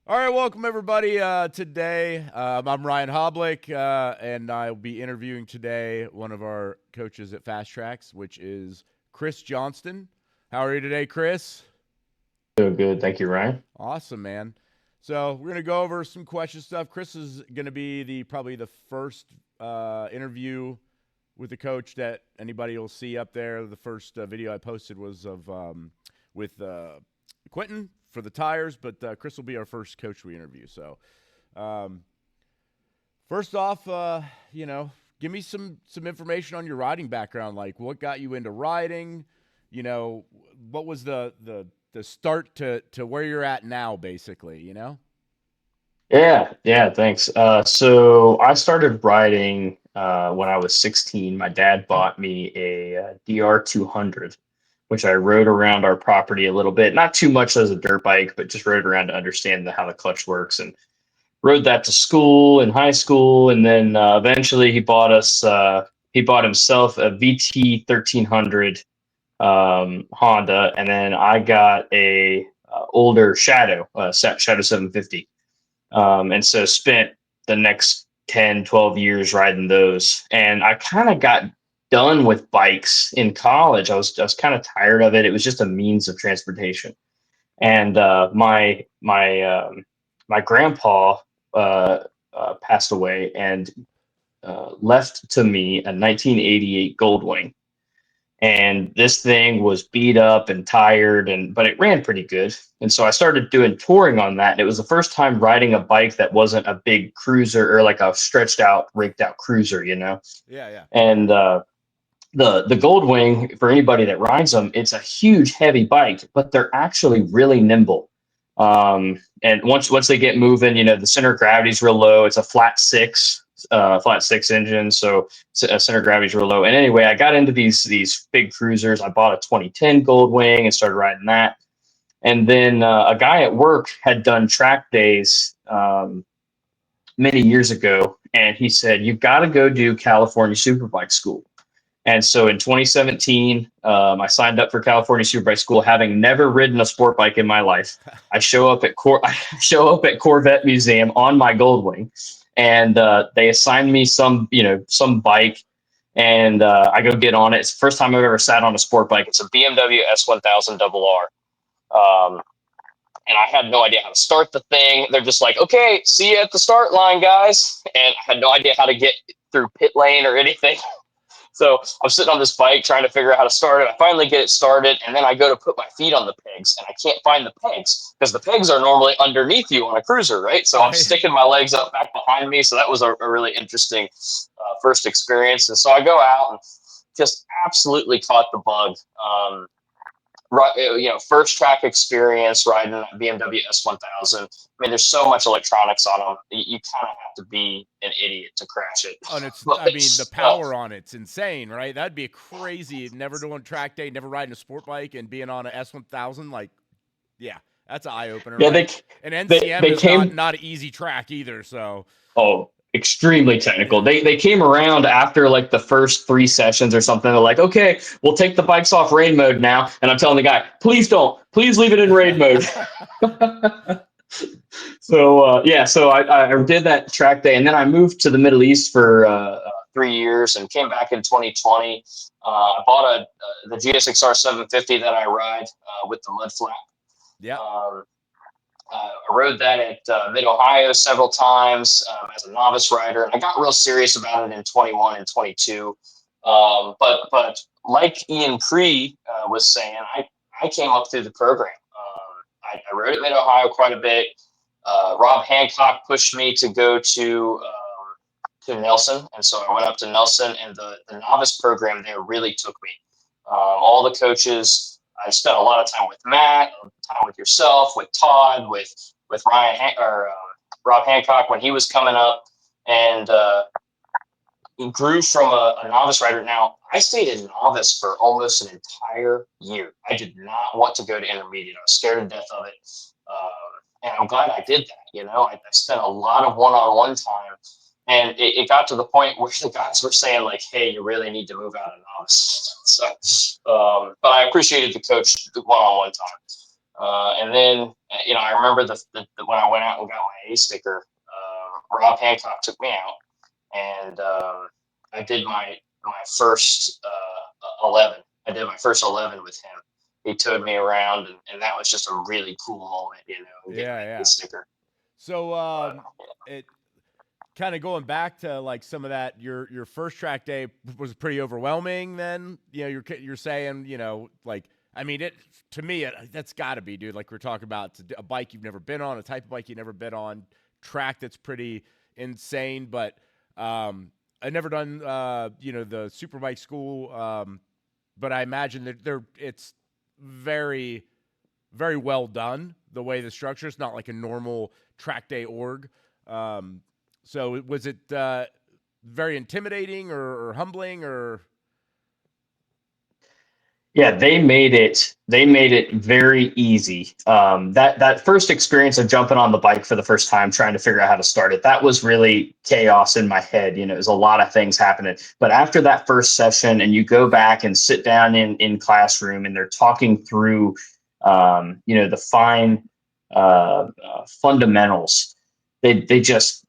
All right, welcome everybody. Today, I'm Ryan Hoblick, and I'll be interviewing today one of our coaches at Fasttrax, which is Chris Johnston. How are you today, Chris? Doing good. Thank you, Ryan. Awesome, man. So we're gonna go over some question stuff. Chris is gonna be probably the first interview with the coach that anybody will see up there. The first video I posted was of with Quentin for the tires, but Chris will be our first coach we interview. So, um, first off, give me some information on your riding background. Like, what got you into riding? What was the start to where you're at now, basically. Yeah, thanks. So I started riding when I was 16. My dad bought me a DR 200, which I rode around our property a little bit. Not too much as a dirt bike, but just rode around to understand how the clutch works, and rode that to school and high school. And then eventually he bought himself a VT 1300 Honda, and then I got a older Shadow 750. And so spent the next 10, 12 years riding those. And I kind of got done with bikes in college. I was kind of tired of it. It was just a means of transportation. And my grandpa passed away and left to me a 1988 Goldwing, and this thing was beat up and tired, but it ran pretty good. And so I started doing touring on that, and it was the first time riding a bike that wasn't a big cruiser or like a stretched out raked out cruiser. Yeah, yeah. And the Goldwing, for anybody that rides them, it's a huge heavy bike, but they're actually really nimble. And once they get moving, the center of gravity is real low. It's a flat six engine, so center of gravity is real low. And anyway, I got into these big cruisers. I bought a 2010 Goldwing and started riding that. And then a guy at work had done track days many years ago, and he said, "You've got to go do California Superbike School." And so in 2017, I signed up for California Superbike School, having never ridden a sport bike in my life. I show up at Corvette Museum on my Goldwing, and they assigned me some bike, and I go get on it. It's the first time I've ever sat on a sport bike. It's a BMW S1000 RR. And I had no idea how to start the thing. They're just like, "Okay, see you at the start line, guys." And I had no idea how to get through pit lane or anything. So I'm sitting on this bike trying to figure out how to start it. I finally get it started, and then I go to put my feet on the pegs, and I can't find the pegs because the pegs are normally underneath you on a cruiser, right? So I'm Right. sticking my legs up back behind me. So that was a really interesting first experience. And so I go out and just absolutely caught the bug. First track experience riding a BMW S1000. I mean, there's so much electronics on them. You kind of have to be an idiot to crash it. And it's, But I mean, the power on it's insane, right? That'd be crazy. Never doing track day, never riding a sport bike, and being on a S1000. Like, yeah, that's an eye opener, yeah, right? they And they NCM they is not came. not an easy track either. So, Oh, extremely technical. yeah. They came around after like the first three sessions or something. They're like, "Okay, we'll take the bikes off rain mode now." And I'm telling the guy, "Please don't. Please leave it in rain mode." So yeah, so I did that track day, and then I moved to the Middle East for 3 years, and came back in 2020. I bought the GSXR 750 that I ride with the mud flap. Yep. Um, I rode that at Mid Ohio several times as a novice rider, and I got real serious about it in 21 and 22. But like Ian Cree was saying, I came up through the program. I rode at Mid Ohio quite a bit. Rob Hancock pushed me to go to Nelson, and so I went up to Nelson, and the novice program there really took me. All the coaches, I spent a lot of time with Matt, time with yourself, with Todd, with Rob Hancock when he was coming up, and grew from a novice rider. Now I stayed a novice for almost an entire year. I did not want to go to intermediate. I was scared to death of it, and I'm glad I did that. I spent a lot of one-on-one time, and it got to the point where the guys were saying like, "Hey, you really need to move out of novice." So, but I appreciated the coach the one-on-one time. And then, I remember when I went out and got my A sticker, Rob Hancock took me out, and I did my first 11. I did my first 11 with him. He towed me around, and that was just a really cool moment, getting Yeah. that sticker. So But, it kind of going back to like some of that, your first track day was pretty overwhelming. Then you're saying like I mean it to me that's got to be, dude. Like we're talking about it's a bike you've never been on, a type of bike you've never been on, track that's pretty insane. But I never done the superbike school, but I imagine that it's very very well done the way the structure is not like a normal track day org. So was it very intimidating or humbling or? yeah, they made it very easy. That first experience of jumping on the bike for the first time, trying to figure out how to start it, that was really chaos in my head. It was a lot of things happening. But after that first session, and you go back and sit down in classroom, and they're talking through, the fine fundamentals. They just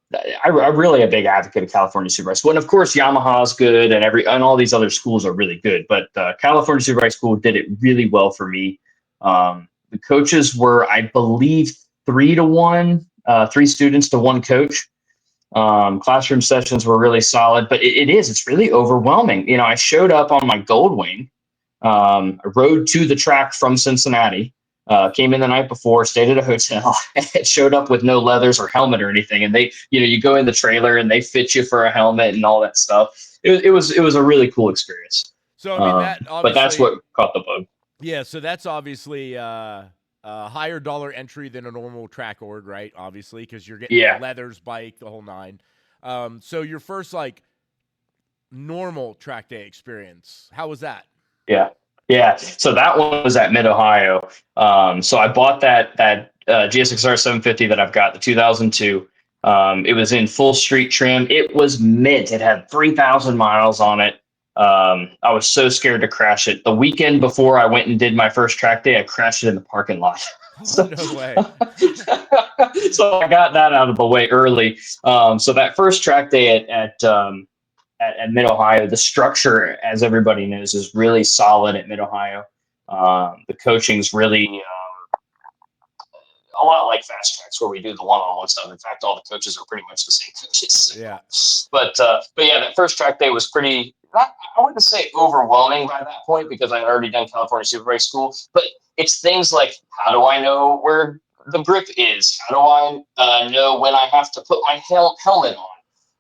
I'm really a big advocate of California Superbike School, and of course Yamaha's good, and all these other schools are really good. But California Superbike School did it really well for me. The coaches were, I believe, 3-1, 3 students to 1 coach. Classroom sessions were really solid, but it's really overwhelming. I showed up on my Goldwing, rode to the track from Cincinnati. Came in the night before, stayed at a hotel, and showed up with no leathers or helmet or anything. And they, you go in the trailer and they fit you for a helmet and all that stuff. It was a really cool experience. So I mean that But that's obviously, what caught the bug. yeah. So that's obviously a higher dollar entry than a normal track org, right? Obviously, because you're getting Yeah, leathers, bike, the whole nine. So your first like normal track day experience, how was that? yeah, yeah. So that one was at Mid Ohio. So I bought that GSXR 750 that I've got, the 2002. It was in full street trim. It was mint. It had 3,000 miles on it. I was so scared to crash it. The weekend before I went and did my first track day, I crashed it in the parking lot. Oh So, no way. so I got that out of the way early. So that first track day at Mid Ohio, the structure, as everybody knows, is really solid at Mid Ohio. The coaching's really a lot like Fasttrax, where we do the one-on-one stuff. In fact, all the coaches are pretty much the same coaches. Yeah. But yeah, that first track day was pretty. I wouldn't say overwhelming by that point, because I had already done California Superbike School. But it's things like, how do I know where the grip is? How do I know when I have to put my helmet on?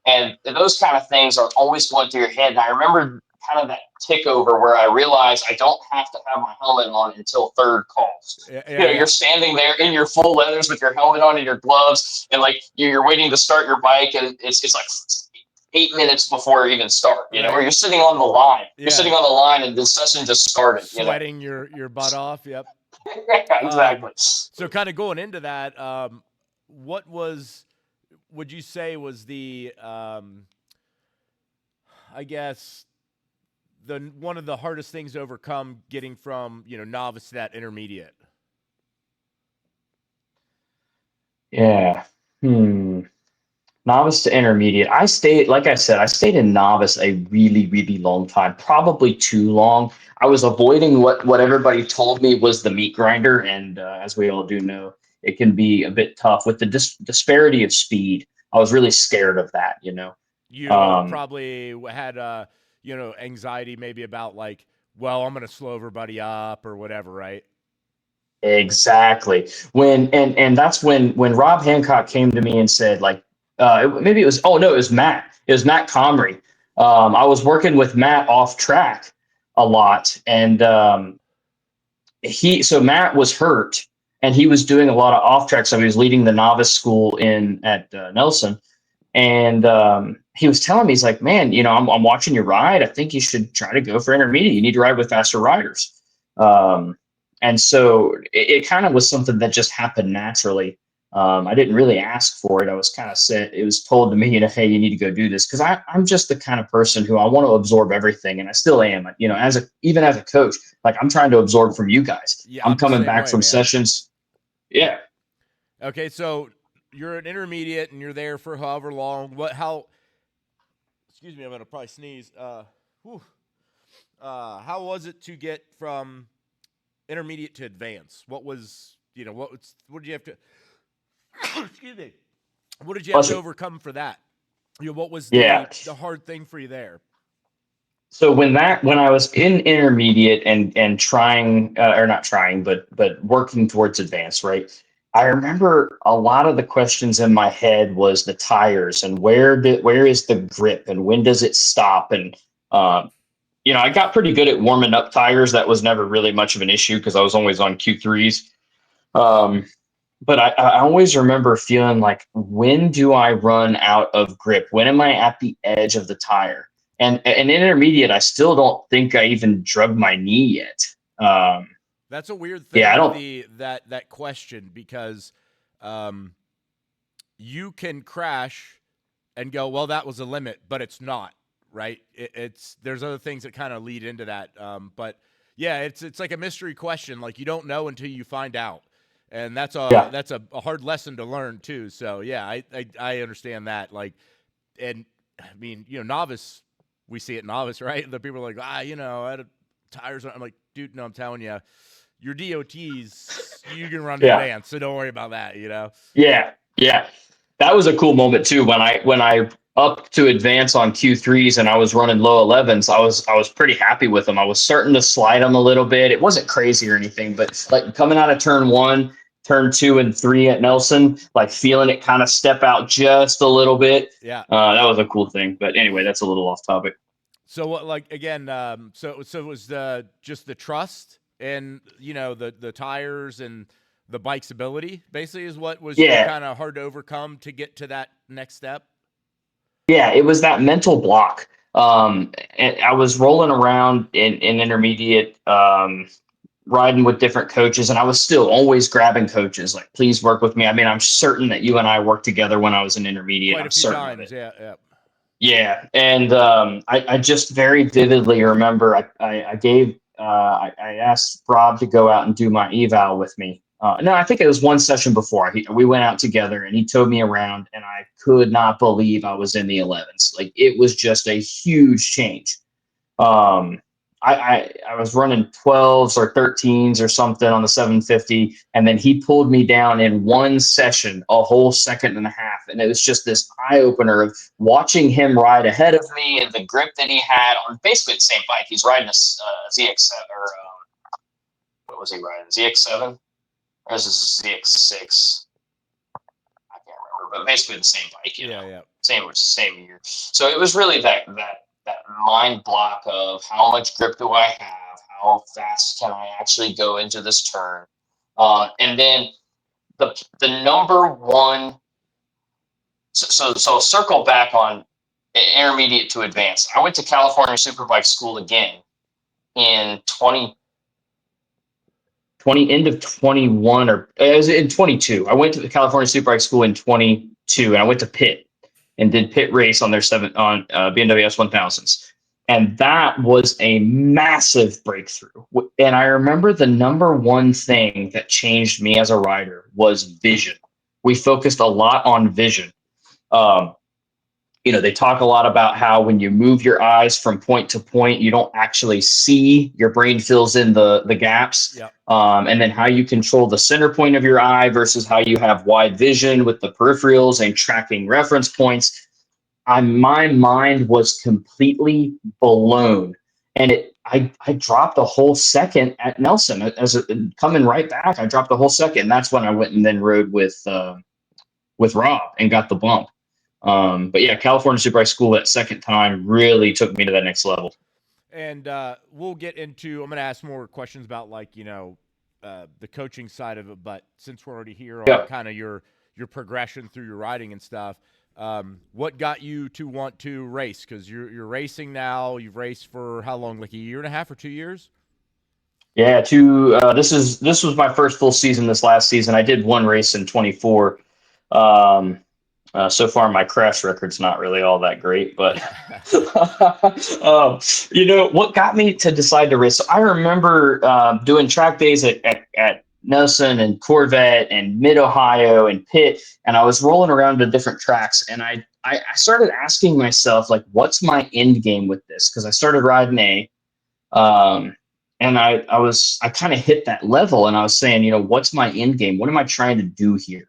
And those kind of things are always going through your head. And I remember kind of that tick over where I realized I don't have to have my helmet on until third calls. Yeah. You're standing there in your full leathers with your helmet on and your gloves, and like you're waiting to start your bike, and it's like 8 minutes before you even start, Right. or you're sitting on the line. Yeah. You're sitting on the line, and the session just started. Sweating your butt off. Yep. Exactly. So kind of going into that, what would you say was the I guess the one of the hardest things to overcome getting from novice to that intermediate? Yeah. Novice to intermediate. Like I said, I stayed in novice a really, really long time, probably too long. I was avoiding what everybody told me was the meat grinder. And as we all do know, it can be a bit tough with the disparity of speed. I was really scared of that. You probably had anxiety maybe about like, well, I'm going to slow everybody up or whatever, right? Exactly. And that's when Rob Hancock came to me and said, like, maybe it was, oh no, it was Matt. It was Matt Comrie. I was working with Matt off track a lot, and so Matt was hurt, and he was doing a lot of off track. So he was leading the novice school at Nelson, and he was telling me, he's like, man, I'm watching you ride. I think you should try to go for intermediate. You need to ride with faster riders. And so it kind of was something that just happened naturally. I didn't really ask for it. I was kind of said, it was told to me, hey, you need to go do this. Cause I'm just the kind of person who I want to absorb everything. And I still am, even as a coach, like I'm trying to absorb from you guys. Yeah, I'm I'm the coming same back way, from man. sessions. Yeah. Okay, so you're an intermediate and you're there for however long. Excuse me, I'm gonna probably sneeze. Whew. How was it to get from intermediate to advanced? What did you have to excuse me. What did you have Plus, to overcome for that? What was yeah. the hard thing for you there? So when I was in intermediate and trying or not trying but working towards advanced, right? I remember a lot of the questions in my head was the tires and where is the grip and when does it stop, and I got pretty good at warming up tires. That was never really much of an issue because I was always on Q3s. Um, but I always remember feeling like, when do I run out of grip? When am I at the edge of the tire? And intermediate, I still don't think I even drug my knee yet. Um, That's a weird yeah, I thing, don't. that question, because um, you can crash and go, well, that was a limit, but it's not, right? It's there's other things that kind of lead into that. But yeah, it's like a mystery question. Like you don't know until you find out, and Yeah, that's a hard lesson to learn too. So yeah, I understand that. Like, and I mean, novice, we see it novice, right? The people are like, I had tires. I'm like, dude, no, I'm telling you, your DOTs, you can run yeah, advanced, so don't worry about that. yeah. That was a cool moment too. When I up to advance on Q3s and I was running low 11s, I was pretty happy with them. I was starting to slide them a little bit. It wasn't crazy or anything, but like coming out of turn one, turn two, and three at Nelson, like feeling it kind of step out just a little bit. Yeah. That was a cool thing. But anyway, that's a little off topic. So what, like, again, so it was just the trust and the tires and the bike's ability basically is what was still Yeah, kind of hard to overcome to get to that next step. yeah, it was that mental block. And I was rolling around in intermediate, riding with different coaches, and I was still always grabbing coaches like, please work with me. I mean, I'm certain that you and I worked together when I was an intermediate. Quite a I'm few certain of times, it. yeah, yeah. Yeah, and I just very vividly remember I asked Rob to go out and do my eval with me. No, I think it was one session before. We went out together and he towed me around, and I could not believe I was in the 11s. Like, it was just a huge change. Um, I was running 12s or 13s or something on the 750, and then he pulled me down in one session, a whole second and a half, and it was just this eye opener of watching him ride ahead of me and the grip that he had on basically the same bike. He's riding a ZX7, or what was he riding? ZX7 or is this ZX6? I can't remember, but basically the same bike, Yeah, yeah. same year. So it was really that mind block of how much grip do I have, how fast can I actually go into this turn, and then the number one. So circle back on intermediate to advanced. I went to California Superbike School again in 20 end of 21, or it was in 22. I went to the California Superbike School in 22, and I went to Pitt and did pit race on their BMW S1000s. And that was a massive breakthrough. And I remember the number one thing that changed me as a rider was vision. We focused a lot on vision. Um, they talk a lot about how when you move your eyes from point to point, you don't actually see, your brain fills in the gaps. Yeah. And then how you control the center point of your eye versus how you have wide vision with the peripherals and tracking reference points. My mind was completely blown. And I dropped a whole second at Nelson coming right back. I dropped a whole second. And that's when I went and then rode with Rob and got the bump. But yeah, California Superbike School that second time really took me to that next level. And we'll get into. I'm going to ask more questions about, like, the coaching side of it. But since we're already here on Yeah. kind of your progression through your riding and stuff, what got you to want to race? Because you're racing now. You've raced for how long? Like a year and a half or 2 years? Yeah, this was my first full season this last season. I did one race in 24. Um, so far, my crash record's not really all that great, but um, what got me to decide to race. So I remember doing track days at Nelson and Corvette and Mid Ohio and Pitt, and I was rolling around to different tracks, and I started asking myself like, what's my end game with this? Because I started riding A. Um, and I kind of hit that level and I was saying, what's my end game? What am I trying to do here?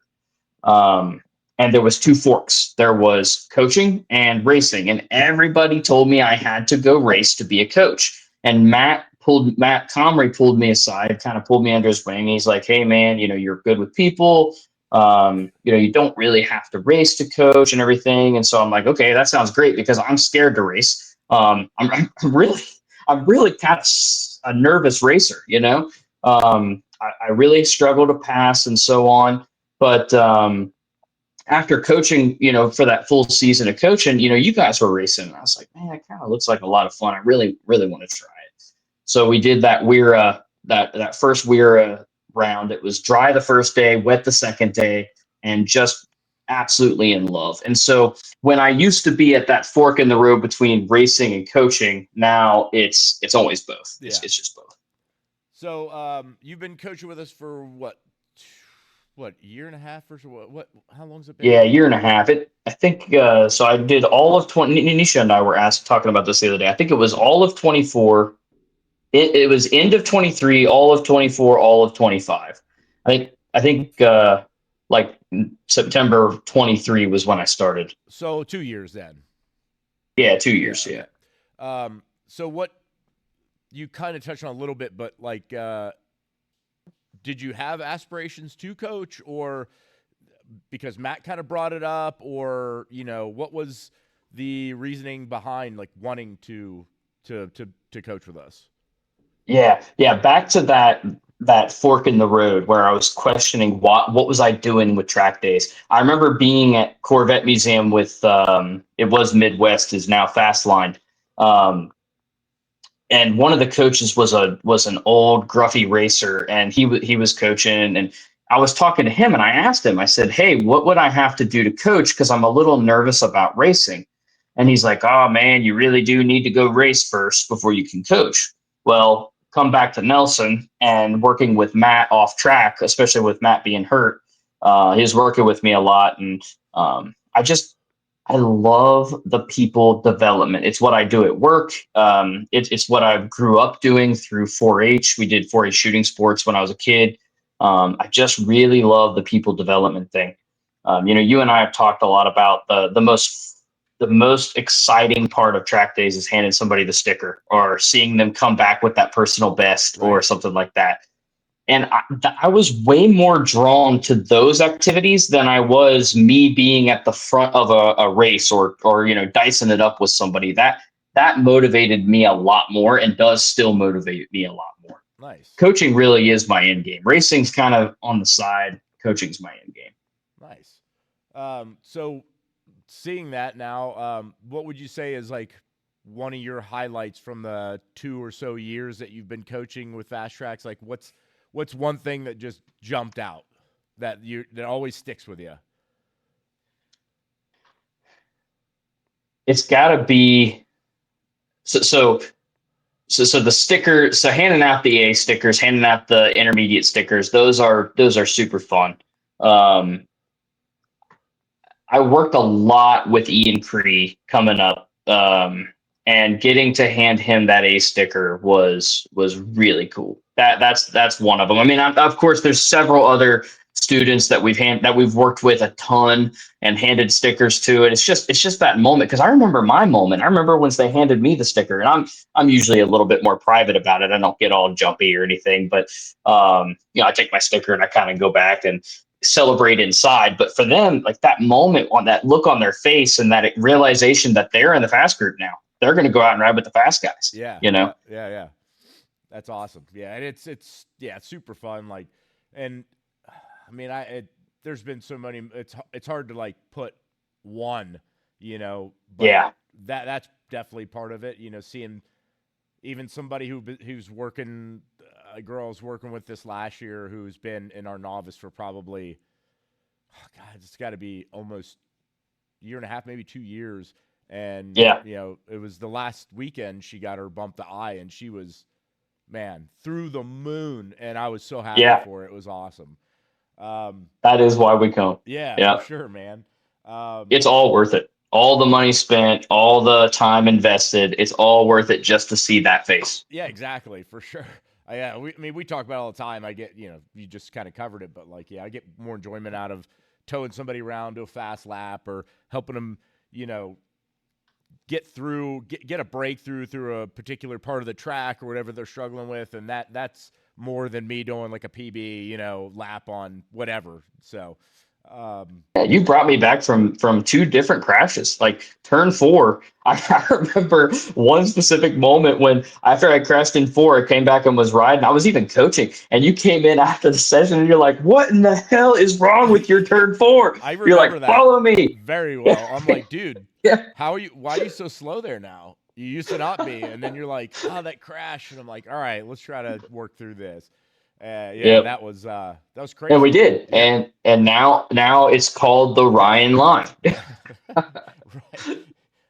Um, and there was two forks. There was coaching and racing, and everybody told me I had to go race to be a coach. And Matt Comrie pulled me aside, kind of pulled me under his wing. He's like, "Hey, man, you're good with people. You don't really have to race to coach and everything." And so I'm like, "Okay, that sounds great," because I'm scared to race. I'm really kind of a nervous racer. I really struggle to pass and so on. But after coaching, for that full season of coaching, you guys were racing. And I was like, man, it kind of looks like a lot of fun. I really, really want to try it. So we did that that first Weira round. It was dry the first day, wet the second day, and just absolutely in love. And so when I used to be at that fork in the road between racing and coaching, now it's always both. Yeah. It's just both. So you've been coaching with us for what year and a half or so? What how long's it been Yeah, a now? year and a half. I think so. I did all of 20. Nisha and I were talking about this the other day. I think it was all of 24. It was end of 23, all of 24, all of 25. I think like September 23 was when I started. So 2 years then. Yeah, 2 years. Yeah. Yeah. Okay. So what you kind of touched on a little bit, but like, did you have aspirations to coach, or because Matt kind of brought it up, or what was the reasoning behind like wanting to coach with us? Yeah. Back to that fork in the road where I was questioning what was I doing with track days. I remember being at Corvette Museum with it was Midwest, is now Fastline. Um, and one of the coaches was an old gruffy racer, and he was coaching, and I was talking to him, and I asked him, I said, "Hey, what would I have to do to coach, because I'm a little nervous about racing?" And he's like, "Oh man, you really do need to go race first before you can coach." Well, come back to Nelson and working with Matt off track, especially with Matt being hurt. He was working with me a lot, and I love the people development. It's what I do at work. It's what I grew up doing through 4-H. We did 4-H shooting sports when I was a kid. I just really love the people development thing. You and I have talked a lot about the most exciting part of track days is handing somebody the sticker or seeing them come back with that personal best or Right. something like that. And I was way more drawn to those activities than I was me being at the front of a race or dicing it up with somebody. That motivated me a lot more and does still motivate me a lot more. Nice. Coaching really is my end game. Racing's kind of on the side. Coaching's my end game. Nice. So seeing that now, what would you say is like one of your highlights from the 2 or so years that you've been coaching with Fasttrax? Like, what's one thing that just jumped out that always sticks with you? It's got to be so. So the sticker, so handing out the A stickers, handing out the intermediate stickers, those are super fun. Um, I worked a lot with Ian Cree coming up, and getting to hand him that A sticker was really cool. That's one of them. I mean, of course, there's several other students that we've worked with a ton and handed stickers to, and it's just that moment, because I remember my moment. I remember once they handed me the sticker, and I'm usually a little bit more private about it. I don't get all jumpy or anything, but I take my sticker and I kind of go back and celebrate inside. But for them, like that moment, on that look on their face and that realization that they're in the fast group now, they're going to go out and ride with the fast guys. Yeah, You know? yeah. That's awesome. Yeah, and it's super fun. Like, and I mean, there's been so many. It's hard to like put one, but Yeah. that's definitely part of it. Seeing even somebody who's working a girl I was working with this last year who's been in our novice for probably, oh God, it's got to be almost a year and a half, maybe 2 years. And, Yeah. it was the last weekend she got her bump the eye, and she was, man, through the moon. And I was so happy Yeah. for her. It was awesome. That is why we come. Yeah, for Yeah. sure, man. It's all worth it. All the money spent, all the time invested, it's all worth it just to see that face. Yeah, exactly, for sure. I mean, we talk about it all the time. I get, you just kind of covered it, but like, yeah, I get more enjoyment out of towing somebody around to a fast lap or helping them, get a breakthrough through a particular part of the track or whatever they're struggling with, and that's more than me doing like a PB, lap on whatever. So, Yeah, you brought me back from two different crashes. Like turn 4, I remember one specific moment when after I crashed in 4, I came back and was riding. I was even coaching, and you came in after the session, and you're like, "What in the hell is wrong with your turn 4?" I You're remember like, that "Follow me." very well. I'm like, dude, Yeah, why are you so slow there now? You used to not be. And then you're like, oh, that crash. And I'm like, all right, let's try to work through this. Yeah, yep. that was And we crazy. did, Yeah. and now it's called the Ryan line.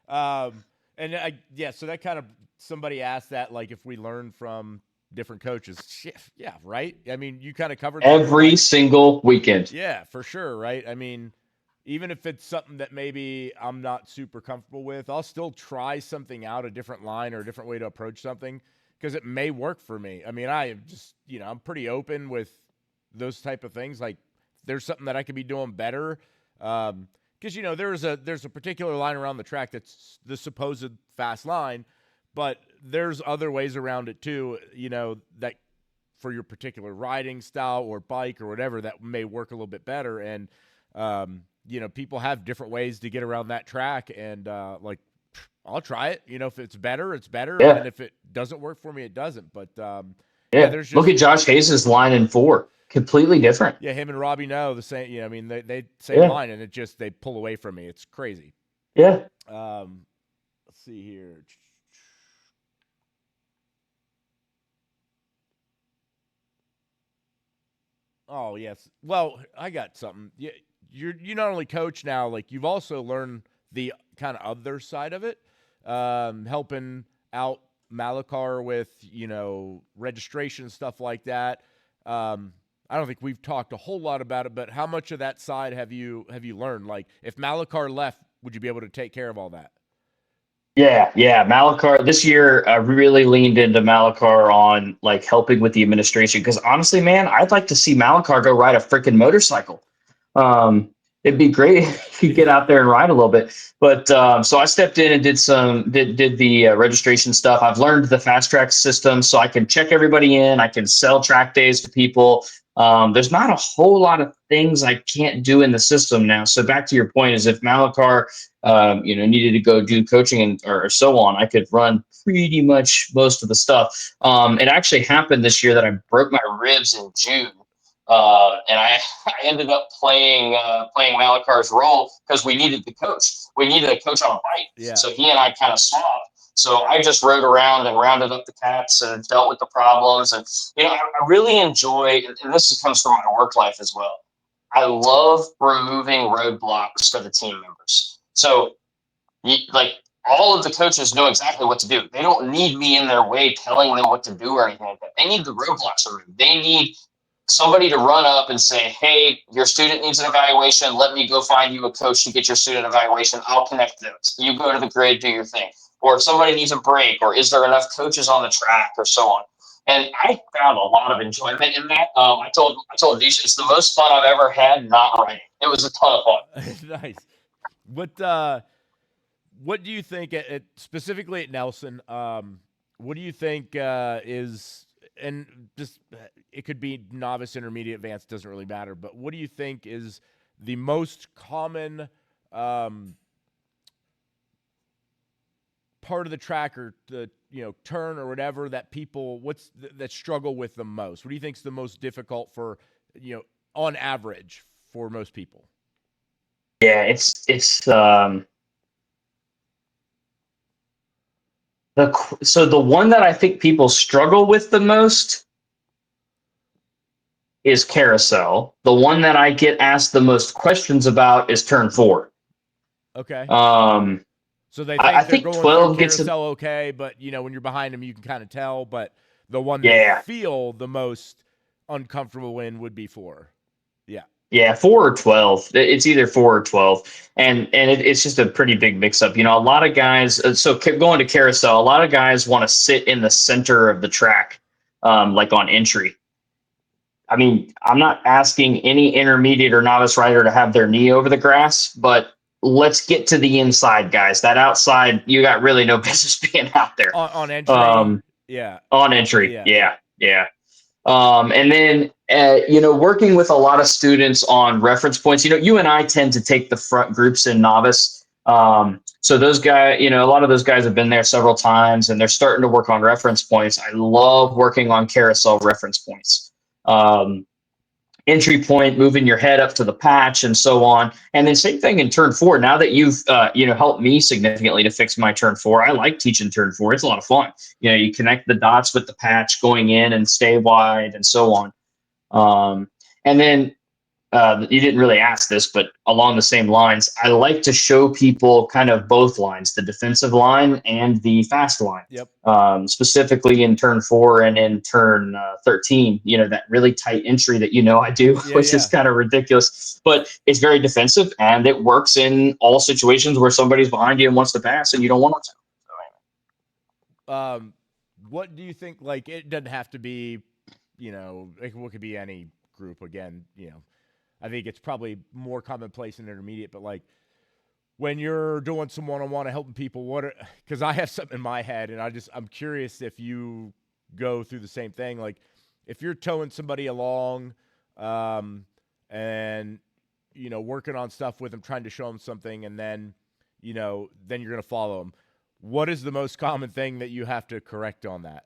Right. And yeah, so that kind of, somebody asked that, like, if we learn from different coaches. Shit, yeah, right. I mean, you kind of covered that. You're Every like, single weekend. yeah, for sure, right? I mean, even if it's something that maybe I'm not super comfortable with, I'll still try something out, a different line or a different way to approach something, because it may work for me. I mean, I just, I'm pretty open with those type of things. Like, there's something that I could be doing better. Because there's a particular line around the track that's the supposed fast line, but there's other ways around it too. That for your particular riding style or bike or whatever that may work a little bit better. And people have different ways to get around that track, and like, I'll try it. If it's better, it's better, Yeah, and if it doesn't work for me, it doesn't. But yeah, yeah. there's Look just, at Josh Hayes' line in 4. Completely different. yeah, him and Robbie know the same. I mean, they same Yeah, line, and they pull away from me. It's crazy. yeah. Let's see here. Oh yes. Well, I got something. You not only coach now, like, you've also learned the kind of other side of it, helping out Malachar with registration, stuff like that. I don't think we've talked a whole lot about it, but how much of that side have you learned? Like, if Malachar left, would you be able to take care of all that? Yeah, yeah. Malachar this year, I really leaned into Malachar on like helping with the administration because honestly, man, I'd like to see Malachar go ride a freaking motorcycle. It'd be great if you get out there and ride a little bit. But so I stepped in and did the registration stuff. I've learned the Fasttrax system, so I can check everybody in. I can sell track days to people. There's not a whole lot of things I can't do in the system now. So back to your point, is if Malachar needed to go do coaching or so on, I could run pretty much most of the stuff. It actually happened this year that I broke my ribs in June. And I ended up playing Malachar's role because we needed the coach. We needed a coach on a bike. Yeah. So he and I kind of swapped. So I just rode around and rounded up the cats and dealt with the problems. And, I really enjoy, and this comes from my work life as well. I love removing roadblocks for the team members. So, like, all of the coaches know exactly what to do. They don't need me in their way telling them what to do or anything like that. They need the roadblocks removed. They need somebody to run up and say, "Hey, your student needs an evaluation. Let me go find you a coach to get your student evaluation. I'll connect those. You go to the grid, do your thing." Or if somebody needs a break, or is there enough coaches on the track, or so on. And I found a lot of enjoyment in that. I told Disha it's the most fun I've ever had not writing. It was a ton of fun. Nice. What do you think specifically at Nelson? What do you think is, and just, it could be novice, intermediate, advanced, doesn't really matter, but what do you think is the most common part of the track, or the turn or whatever, that people that struggle with the most? What do you think is the most difficult for, on average, for most people? Yeah, it's so the one that I think people struggle with the most is carousel. The one that I get asked the most questions about is turn 4. Okay. Um, So they I think they're think going through 12 gets carousel okay, but when you're behind them, you can kind of tell. But the one they yeah. feel the most uncomfortable in would be 4. Yeah. Yeah, 4 or 12. It's either 4 or 12, and it's just a pretty big mix-up. A lot of guys. So going to carousel, a lot of guys want to sit in the center of the track, like on entry. I mean, I'm not asking any intermediate or novice rider to have their knee over the grass, but let's get to the inside, guys. That outside, you got really no business being out there. On entry, Um, yeah. on entry, Yeah. yeah. And then, working with a lot of students on reference points, you and I tend to take the front groups in novice. So those guys, a lot of those guys have been there several times and they're starting to work on reference points. I love working on carousel reference points. Um, Entry point, moving your head up to the patch and so on. And then same thing in turn 4. Now that you've, helped me significantly to fix my turn 4, I like teaching turn 4. It's a lot of fun. You connect the dots with the patch going in and stay wide and so on. And then you didn't really ask this, but along the same lines, I like to show people kind of both lines, the defensive line and the fast line. Yep. Specifically in turn 4 and in turn 13, that really tight entry that I do, Yeah, which is yeah. kind of ridiculous, but it's very defensive and it works in all situations where somebody's behind you and wants to pass and you don't want them to. What do you think? Like, it doesn't have to be, what could be any group again. I think it's probably more commonplace in intermediate, but like when you're doing some one-on-one and helping people, because I have something in my head and I'm curious if you go through the same thing. Like if you're towing somebody along, and, working on stuff with them, trying to show them something, and then you're going to follow them. What is the most common thing that you have to correct on that?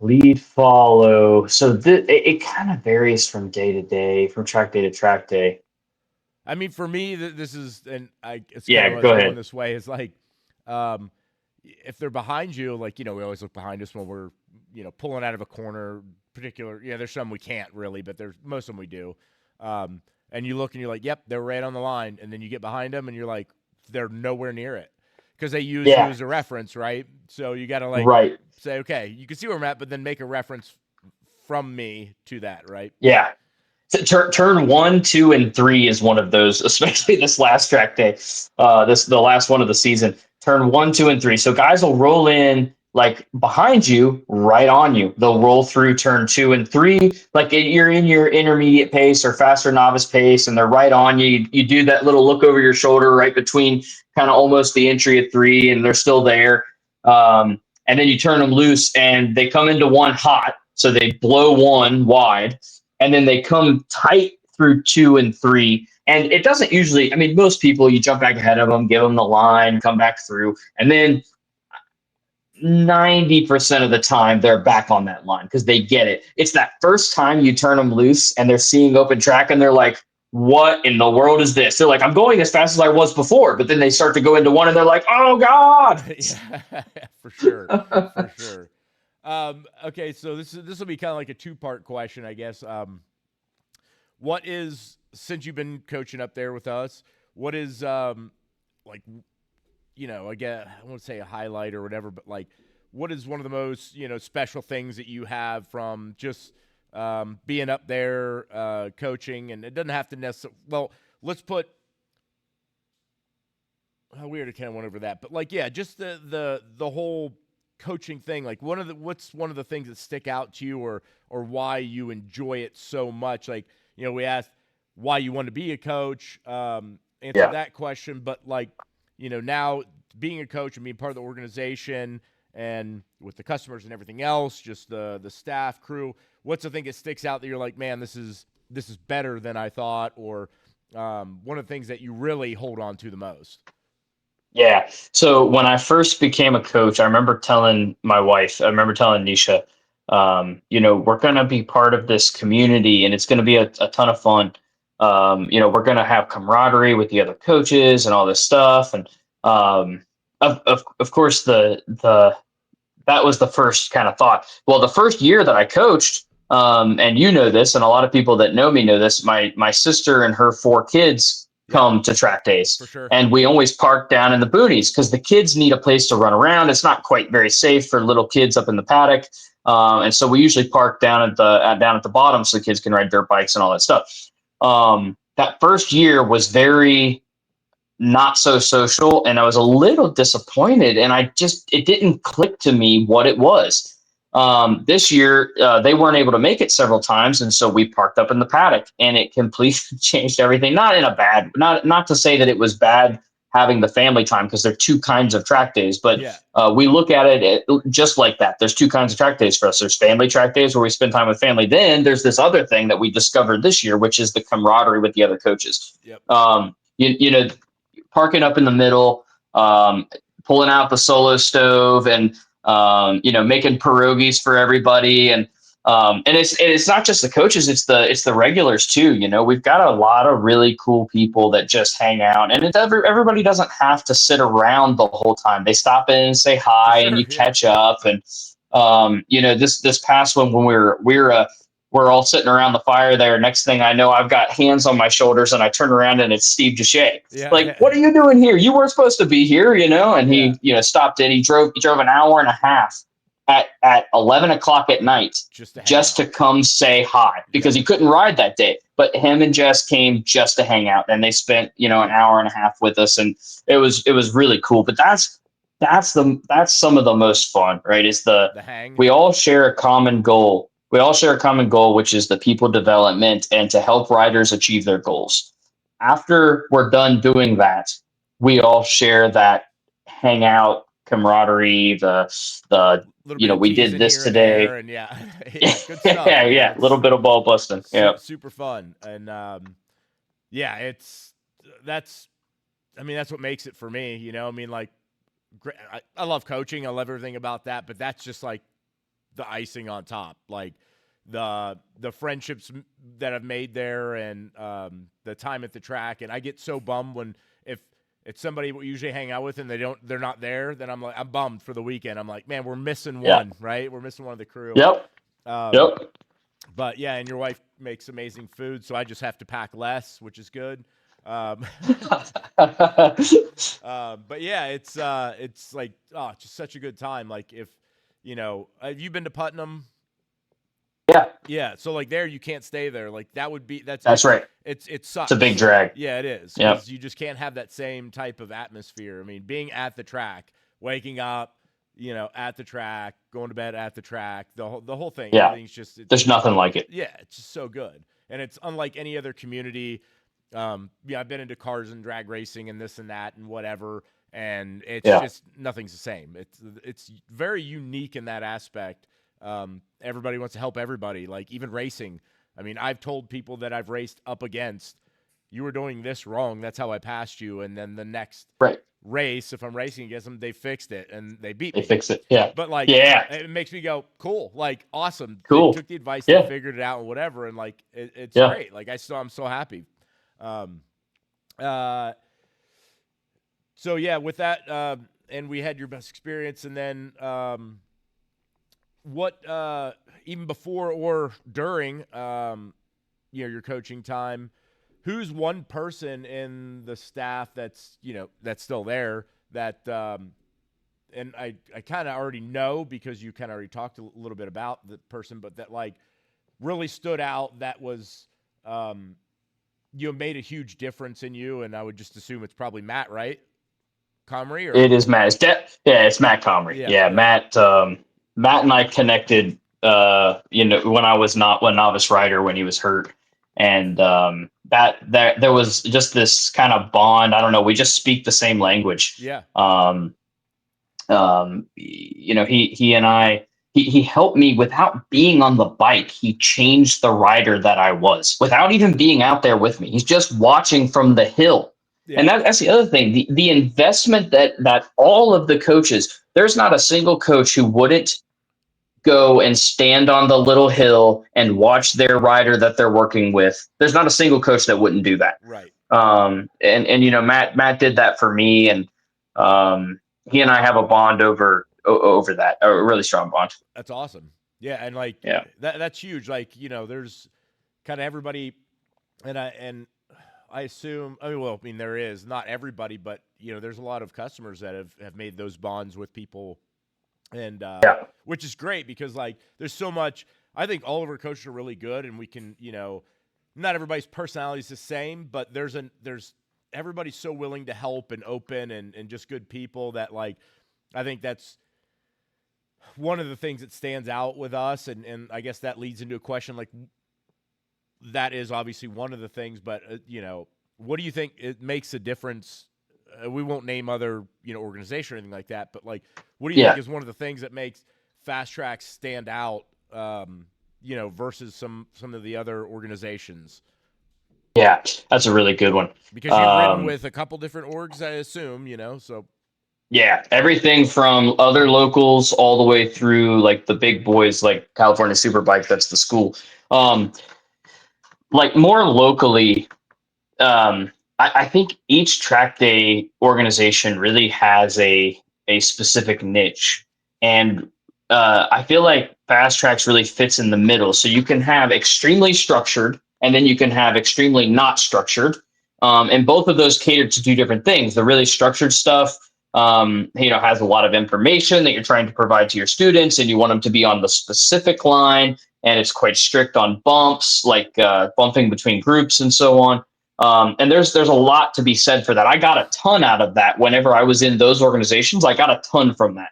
Lead follow. So it kind of varies from day to day, from track day to track day. I mean, for me, this is, and it's kind of Yeah, I was go going ahead. this way. Is like, if they're behind you, like we always look behind us when we're pulling out of a corner. Particular, there's some we can't really, but there's most of them we do. And you look and you're like, yep, they're right on the line, and then you get behind them and you're like, they're nowhere near it because they use you Yeah, as a reference, right? So you got to like right. say, okay, you can see where I'm at, but then make a reference from me to that, right? Yeah. Turn 1, 2, and 3 is one of those, especially this last track day. The last one of the season. Turn 1, 2, and 3. So guys will roll in like behind you, right on you. They'll roll through turn 2 and 3, like you're in your intermediate pace or faster novice pace, and they're right on you. You do that little look over your shoulder right between kind of almost the entry at 3, and they're still there. And then you turn them loose, and they come into 1 hot, so they blow 1 wide and then they come tight through 2 and 3. And it doesn't usually, I mean, most people, you jump back ahead of them, give them the line, come back through, and then 90% of the time they're back on that line because they get it. It's that first time you turn them loose and they're seeing open track and they're like, what in the world is this? They're like, I'm going as fast as I was before, but then they start to go into 1 and they're like, oh God. Yeah, for sure. For sure. Okay, so this will be kind of like a 2-part question, I guess. What is, since you've been coaching up there with us, what is like, again, I won't say a highlight or whatever, but like, what is one of the most special things that you have from just being up there coaching? And it doesn't have to necessarily. Well, let's put. We already kind of went over that, but like, yeah, just the whole coaching thing. Like, what's one of the things that stick out to you, or why you enjoy it so much? Like, we asked why you want to be a coach. Answer that question, but like, now being a coach and being part of the organization and with the customers and everything else, just the staff, crew. What's the thing that sticks out that you're like, man, this is better than I thought, or one of the things that you really hold on to the most? Yeah. So when I first became a coach, I remember telling my wife, I remember telling Nisha, we're going to be part of this community and it's going to be a ton of fun. We're going to have camaraderie with the other coaches and all this stuff. And of course, the that was the first kind of thought. Well, the first year that I coached, and you know this, and a lot of people that know me know this, my sister and her 4 kids come to track days. For sure. And we always park down in the boonies because the kids need a place to run around. It's not quite very safe for little kids up in the paddock. And so we usually park down at the bottom so the kids can ride dirt bikes and all that stuff. That first year was very not so social, and I was a little disappointed, and it didn't click to me what it was. This year, they weren't able to make it several times, and so we parked up in the paddock, and it completely changed everything. Not in a bad, not to say that it was bad having the family time, because there are 2 kinds of track days, but we look at it just like that. There's 2 kinds of track days for us. There's family track days where we spend time with family. Then there's this other thing that we discovered this year, which is the camaraderie with the other coaches. You know, parking up in the middle, pulling out the solo stove, and making pierogies for everybody, and it's not just the coaches; it's the regulars too. You know, we've got a lot of really cool people that just hang out, and everybody doesn't have to sit around the whole time. They stop in and say hi, and you catch up, and this past one when we're all sitting around the fire there. Next thing I know, I've got hands on my shoulders, and I turn around and it's Steve Duche. What are you doing here? You weren't supposed to be here, And he, stopped in. He drove an hour and a half at 11 o'clock at night just to come say hi, because he couldn't ride that day. But him and Jess came just to hang out, and they spent an hour and a half with us, and it was really cool. But that's some of the most fun, right? Is the hang. We all share a common goal. Which is the people development and to help riders achieve their goals. After we're done doing that, we all share that hangout camaraderie, we did this today. And good stuff. A little bit of ball busting. Yeah. Super fun. And that's what makes it for me, I love coaching. I love everything about that, but that's just like the icing on top. Like the friendships that I've made there, and the time at the track. And I get so bummed when if it's somebody we usually hang out with and they're not there, then I'm bummed for the weekend. I'm like, man, we're missing one, right? We're missing one of the crew. Yep. But yeah, and your wife makes amazing food, so I just have to pack less, which is good. But yeah, it's like, just such a good time. Like if, have you been to Putnam? Yeah. So like there, you can't stay there. Like that's right. It sucks. It's a big drag. Yeah, it is. Yeah. You just can't have that same type of atmosphere. I mean, being at the track, waking up, at the track, going to bed at the track, the whole thing. Yeah. Everything's just, there's nothing like it. Yeah. It's just so good. And it's unlike any other community. I've been into cars and drag racing and this and that and whatever. And it's just nothing's the same. It's very unique in that aspect. Everybody wants to help everybody, like even racing. I mean, I've told people that I've raced up against, you were doing this wrong, that's how I passed you. And then the next race, if I'm racing against them, they fixed it and they beat me. They fix it. Yeah. But it makes me go, cool, like awesome. Cool. They took the advice, they figured it out and whatever. And like, it's great. Like I'm so happy. So yeah, with that, and we had your best experience, and then what even before or during your coaching time, who's one person in the staff that's still there that and I kind of already know because you kind of already talked a little bit about the person, but that like really stood out, that was made a huge difference in you, and I would just assume it's probably Matt, right? Comrie? Or? It is Matt. It's Matt Comrie. Yeah. Matt. Matt and I connected. When I was not a novice rider when he was hurt, and that there was just this kind of bond. I don't know. We just speak the same language. Yeah. He and I. He helped me without being on the bike. He changed the rider that I was without even being out there with me. He's just watching from the hill. Yeah. And that's the other thing, the investment that all of the coaches, there's not a single coach who wouldn't go and stand on the little hill and watch their rider that they're working with. There's not a single coach that wouldn't do that. Right. Matt did that for me, and he and I have a bond over over that, a really strong bond. That's awesome. Yeah, and like Yeah. that's huge. Like, there's kind of everybody, and I assume, I mean, there is not everybody, but there's a lot of customers that have made those bonds with people, and Yeah. which is great because like there's so much. I think all of our coaches are really good, and we can, not everybody's personality is the same, but there's everybody's so willing to help and open and just good people that like I think that's one of the things that stands out with us, and I guess that leads into a question like that is obviously one of the things, but what do you think it makes a difference? We won't name other organization or anything like that, but like, what do you think Yeah. is one of the things that makes Fasttrax stand out? Versus some of the other organizations. Yeah, that's a really good one. Because you've ridden with a couple different orgs, I assume, so. Yeah, everything from other locals all the way through like the big boys, like California Superbike. That's the school. Like more locally, I think each track day organization really has a specific niche, and I feel like Fasttrax really fits in the middle. So you can have extremely structured, and then you can have extremely not structured, and both of those cater to two different things. The really structured stuff, has a lot of information that you're trying to provide to your students, and you want them to be on the specific line, and it's quite strict on bumps, like bumping between groups and so on. And there's a lot to be said for that. I got a ton out of that whenever I was in those organizations. I got a ton from that.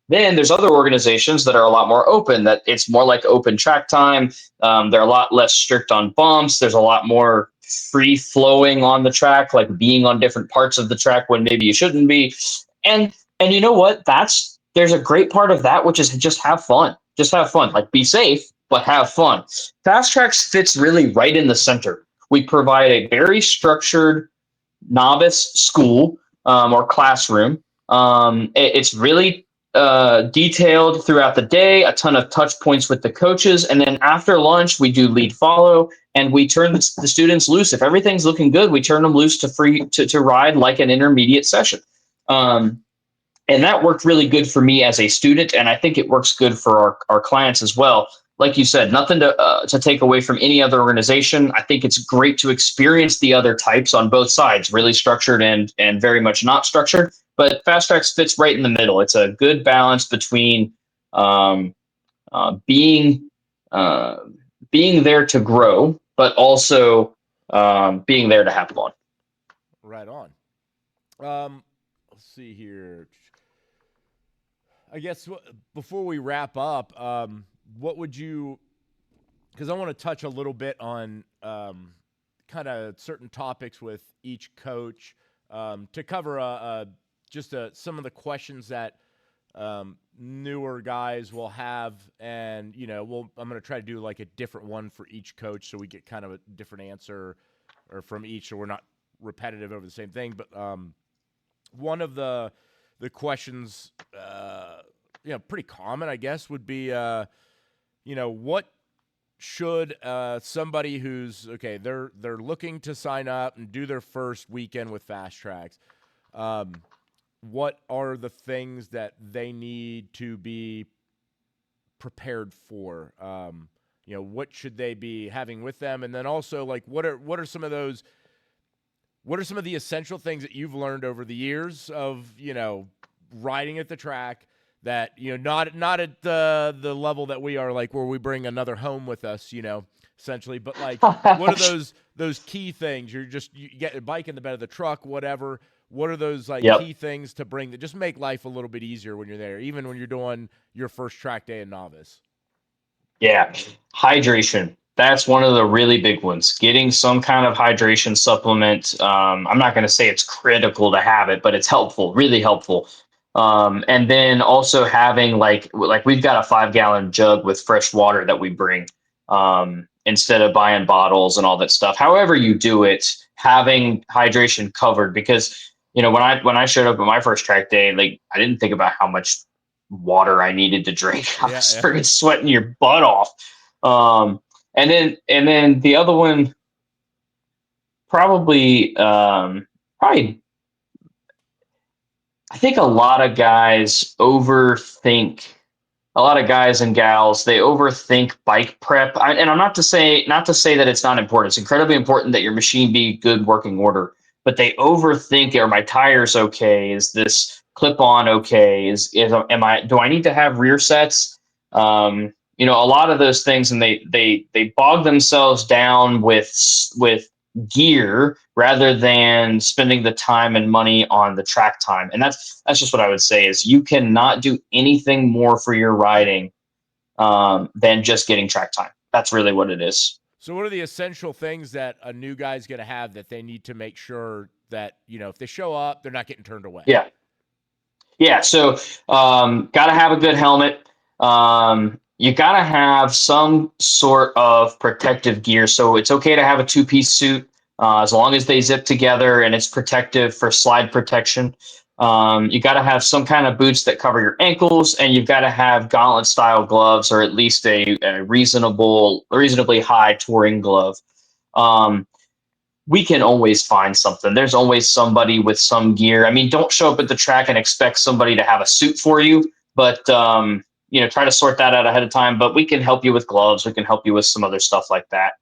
Then there's other organizations that are a lot more open, that it's more like open track time. They're a lot less strict on bumps. There's a lot more free flowing on the track, like being on different parts of the track when maybe you shouldn't be. And you know what? There's a great part of that, which is just have fun. Just have fun. Like be safe, but have fun. Fasttrax fits really right in the center. We provide a very structured novice school, or classroom. It's really detailed throughout the day, a ton of touch points with the coaches. And then after lunch, we do lead follow, and we turn the students loose. If everything's looking good, we turn them loose to ride like an intermediate session. And that worked really good for me as a student, and I think it works good for our clients as well. Like you said, nothing to take away from any other organization. I think it's great to experience the other types on both sides, really structured and very much not structured. But Fasttrax fits right in the middle. It's a good balance between um, being being there to grow, but also being there to have fun. Right on. Let's see here. I guess before we wrap up, what would you? Because I want to touch a little bit on kind of certain topics with each coach, to cover some of the questions that newer guys will have, and I'm going to try to do like a different one for each coach, so we get kind of a different answer or from each, so we're not repetitive over the same thing. But one of the questions, pretty common, I guess, would be, what should somebody who's okay, they're looking to sign up and do their first weekend with Fasttrax, what are the things that they need to be prepared for? What should they be having with them, and then also like what are some of those? What are some of the essential things that you've learned over the years of, riding at the track that, not at the level that we are, like where we bring another home with us, essentially, but like what are those key things? You get a bike in the bed of the truck, whatever. What are those like Yep. key things to bring that just make life a little bit easier when you're there, even when you're doing your first track day in novice? Yeah, hydration. That's one of the really big ones. Getting some kind of hydration supplement. I'm not going to say it's critical to have it, but it's helpful, really helpful. And then also having like we've got a 5 gallon jug with fresh water that we bring, instead of buying bottles and all that stuff. However you do it, having hydration covered, because when I showed up at my first track day, like I didn't think about how much water I needed to drink. I was Yeah. freaking sweating your butt off. Um, and then the other one, probably I think a lot of guys overthink. A lot of guys and gals, they overthink bike prep. And I'm not to say that it's not important. It's incredibly important that your machine be good working order. But they overthink, are my tires okay? Is this clip on okay? Is am I do I need to have rear sets? A lot of those things, and they bog themselves down with gear rather than spending the time and money on the track time. And that's just what I would say is you cannot do anything more for your riding than just getting track time. That's really what it is. So what are the essential things that a new guy's going to have that they need to make sure that, if they show up, they're not getting turned away? Yeah. Yeah. So got to have a good helmet. You got to have some sort of protective gear. So it's okay to have a two-piece suit as long as they zip together and it's protective for slide protection. You got to have some kind of boots that cover your ankles, and you've got to have gauntlet style gloves, or at least a reasonably high touring glove. We can always find something. There's always somebody with some gear. I mean, don't show up at the track and expect somebody to have a suit for you, but try to sort that out ahead of time. But we can help you with gloves. We can help you with some other stuff like that.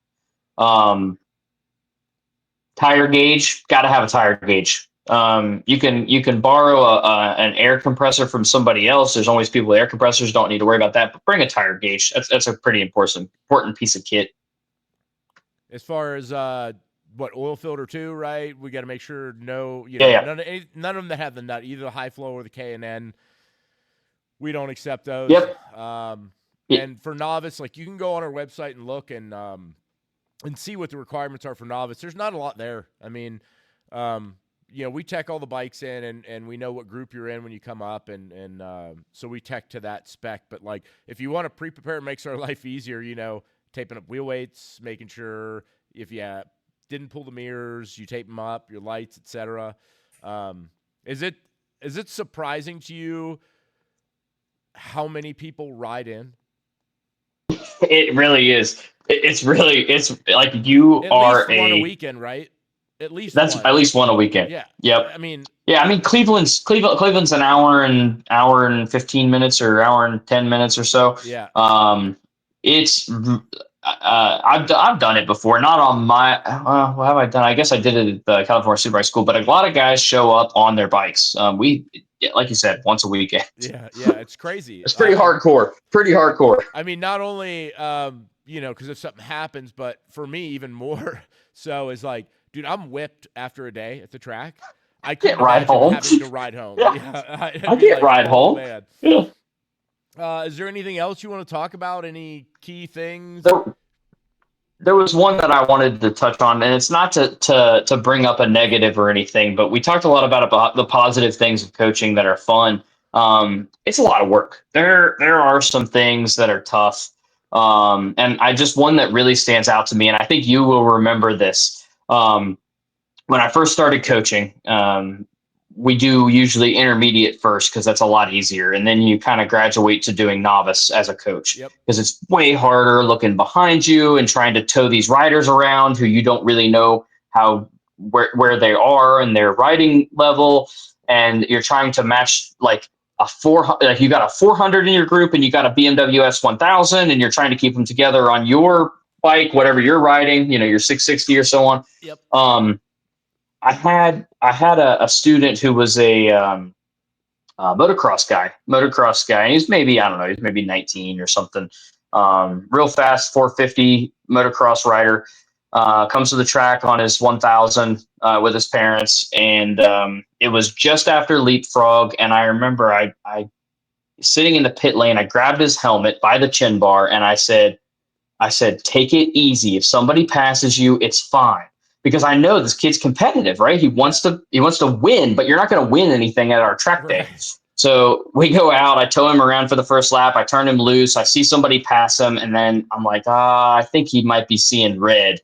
Tire gauge, got to have a tire gauge. You can borrow an air compressor from somebody else. There's always people with air compressors. Don't need to worry about that. But bring a tire gauge. That's a pretty important piece of kit. As far as oil filter too, right? We got to make sure none of them that have the nut, either the high flow or the K&N. We don't accept those. Yep. And for novice, like, you can go on our website and look and see what the requirements are for novice. There's not a lot there. I mean, we tech all the bikes in, and we know what group you're in when you come up, and so we tech to that spec. But, like, if you want to pre-prepare, it makes our life easier, taping up wheel weights, making sure if you didn't pull the mirrors, you tape them up, your lights, etc. Is it surprising to you how many people ride in? It really is. It's like you are one a weekend, right? At least one a weekend. Yeah. Yep. I mean, Cleveland's an hour and 15 minutes or hour and 10 minutes or so. Yeah. It's I've done it before, not on my what have I done? I guess I did it at the California Superbike School, but a lot of guys show up on their bikes. Like you said, once a weekend. Yeah, it's crazy. It's pretty hardcore. I mean, not only because if something happens, but for me even more so is like, dude, I'm whipped after a day at the track. I can't ride home. Having to ride home. I can't ride home. Man. Yeah. Is there anything else you want to talk about? Any key things? There was one that I wanted to touch on, and it's not to bring up a negative or anything, but we talked a lot about the positive things of coaching that are fun. It's a lot of work. There are some things that are tough. And one that really stands out to me, and I think you will remember this. When I first started coaching, we do usually intermediate first because that's a lot easier. And then you kind of graduate to doing novice as a coach because it's way harder looking behind you and trying to tow these riders around who you don't really know where they are and their riding level. And you're trying to match like you got a 400 in your group and you got a BMW S1000 and you're trying to keep them together on your bike, whatever you're riding, your 660 or so on. Yep. I had a student who was a motocross guy. And he's maybe 19 or something. Real fast 450 motocross rider. Comes to the track on his 1000 with his parents, and it was just after Leapfrog. And I remember I sitting in the pit lane. I grabbed his helmet by the chin bar, and I said, "Take it easy. If somebody passes you, it's fine." Because I know this kid's competitive, right? He wants to win, but you're not going to win anything at our track day. So we go out. I tow him around for the first lap. I turn him loose. I see somebody pass him, and then I'm like, I think he might be seeing red.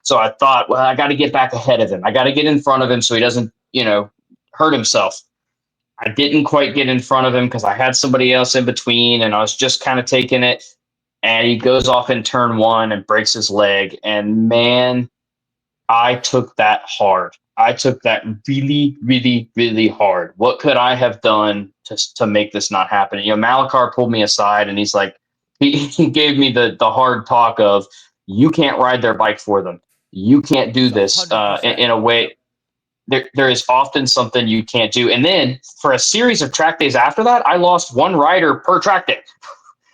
So I thought, well, I got to get back ahead of him. I got to get in front of him so he doesn't, hurt himself. I didn't quite get in front of him because I had somebody else in between, and I was just kind of taking it. And he goes off in turn one and breaks his leg. And man, I took that hard. I took that really, really, really hard. What could I have done to make this not happen? You know, Malakar pulled me aside and he's like, he gave me the hard talk of, you can't ride their bike for them. You can't do It's this 100%. in a way. Yep. There is often something you can't do. And then for a series of track days after that, I lost one rider per track day.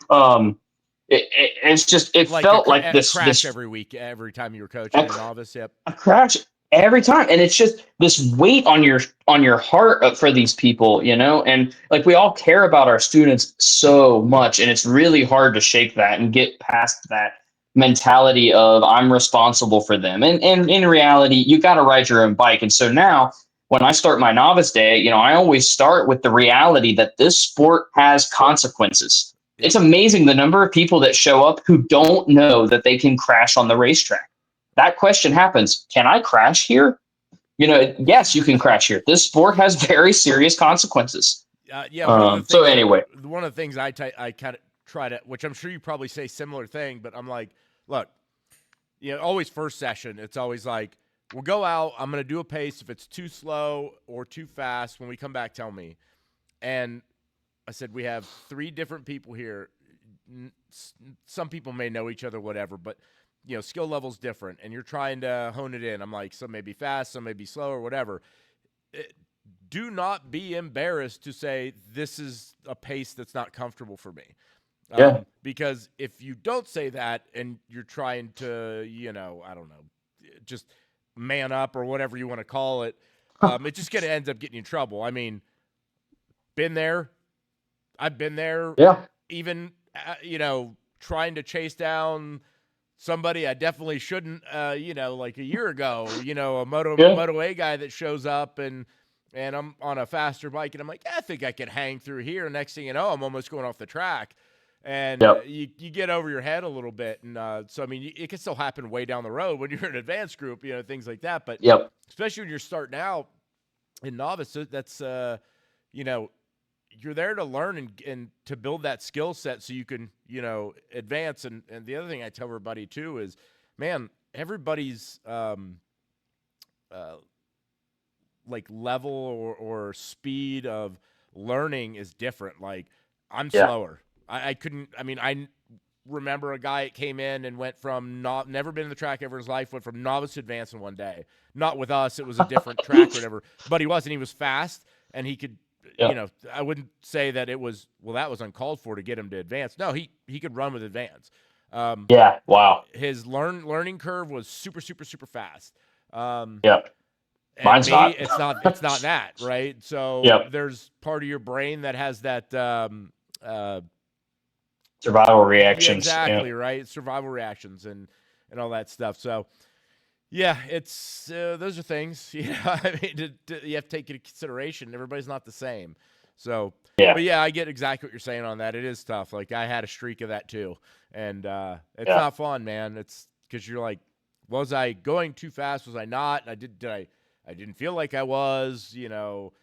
Um, it's just, it Like felt like a crash this every week, every time you were coaching a novice. Yep. a crash every time, and it's just this weight on your heart for these people, you know. And like, we all care about our students so much, and it's really hard to shake that and get past that mentality of I'm responsible for them. And in reality, you got to ride your own bike. And so now when I start my novice day, you know, I always start with the reality that this sport has consequences. Yep. It's amazing the number of people that show up who don't know that they can crash on the racetrack. That question happens. Can I crash here? You know, yes, you can crash here. This sport has very serious consequences. Yeah, one of the So things anyway, one of the things I kind of try to, which I'm sure you probably say similar thing, but I'm like, look, you know, always first session, it's always like, we'll go out, I'm going to do a pace. If it's too slow or too fast, when we come back, tell me. And I said, we have 3 different people here. Some people may know each other, whatever, but you know, skill level's different, and you're trying to hone it in. I'm like, some may be fast, some may be slow, or whatever. Do not be embarrassed to say this is a pace that's not comfortable for me. yeah, Because if you don't say that and you're trying to, you know, I don't know, just man up or whatever you want to call it, it just gonna ends up getting you in trouble. I mean, been there. I've been there. yeah, Even you know, trying to chase down somebody I definitely shouldn't, you know, like a year ago, you know, a yeah, Moto A guy that shows up and I'm on a faster bike and I'm like, yeah, I think I can hang through here. Next thing you know, I'm almost going off the track, and yep, you get over your head a little bit. And so, I mean, it can still happen way down the road when you're in an advanced group, you know, things like that. But yep, especially when you're starting out in novice, that's, you know, you're there to learn and to build that skill set so you can, you know, advance. And the other thing I tell everybody too is, man, everybody's like level or speed of learning is different. Like, I'm yeah, slower. I couldn't, I mean, I remember a guy that came in and went from never been in the track ever in his life, went from novice to advanced in one day. Not with us. It was a different track or whatever, but he wasn't. He was fast and he could, you yeah, know, I wouldn't say that it was, well, that was uncalled for to get him to advance. No, he could run with advance. yeah. Wow. His learning curve was super, super, super fast. Yeah, And mine's me, not. it's not that, right? So Yep. there's part of your brain that has that, Survival yeah, reactions. Yeah, exactly, right? Survival reactions and all that stuff. So yeah, it's those are things, you know. I mean, you have to take into consideration. Everybody's not the same. So, yeah, but yeah, I get exactly what you're saying on that. It is tough. Like, I had a streak of that too, and it's yeah, not fun, man. It's because you're like, was I going too fast? Was I not? And I didn't feel like I was. You know,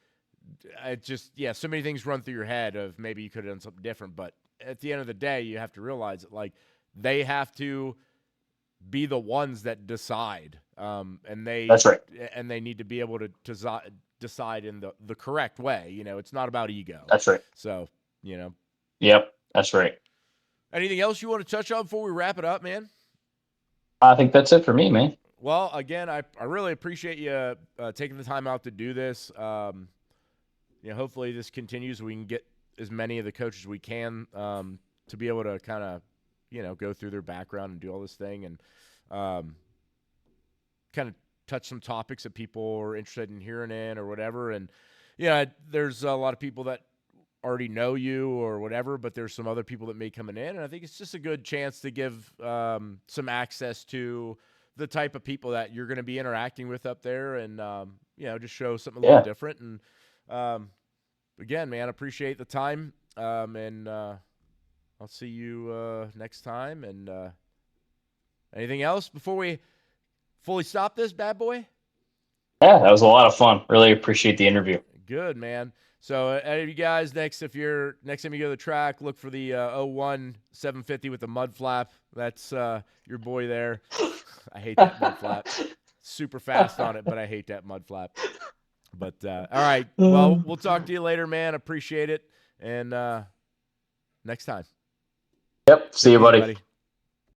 it just, yeah, so many things run through your head of maybe you could have done something different. But at the end of the day, you have to realize that, like, they have to be the ones that decide, that's right. and they need to be able to decide in the correct way. You know, it's not about ego. That's right. So, you know, Yep, that's right. anything else you want to touch on before we wrap it up, man? I think that's it for me, man. Well, again, I really appreciate you taking the time out to do this. You know, hopefully this continues. We can get as many of the coaches we can, to be able to kind of, you know, go through their background and do all this thing, and kind of touch some topics that people are interested in hearing in or whatever. And yeah, there's a lot of people that already know you or whatever, but there's some other people that may coming in, and I think it's just a good chance to give some access to the type of people that you're going to be interacting with up there, and you know, just show something a little Yeah, different. And again, man, appreciate the time, and I'll see you next time. And anything else before we fully stop this bad boy? yeah, that was a lot of fun. Really appreciate the interview. Good, man. So, any of you guys, next time you go to the track, look for the 01 750 with the mud flap. That's your boy there. I hate that mud flap. super fast on it, but I hate that mud flap. But all right, well, we'll talk to you later, man. Appreciate it, and next time. Yep. See you, buddy.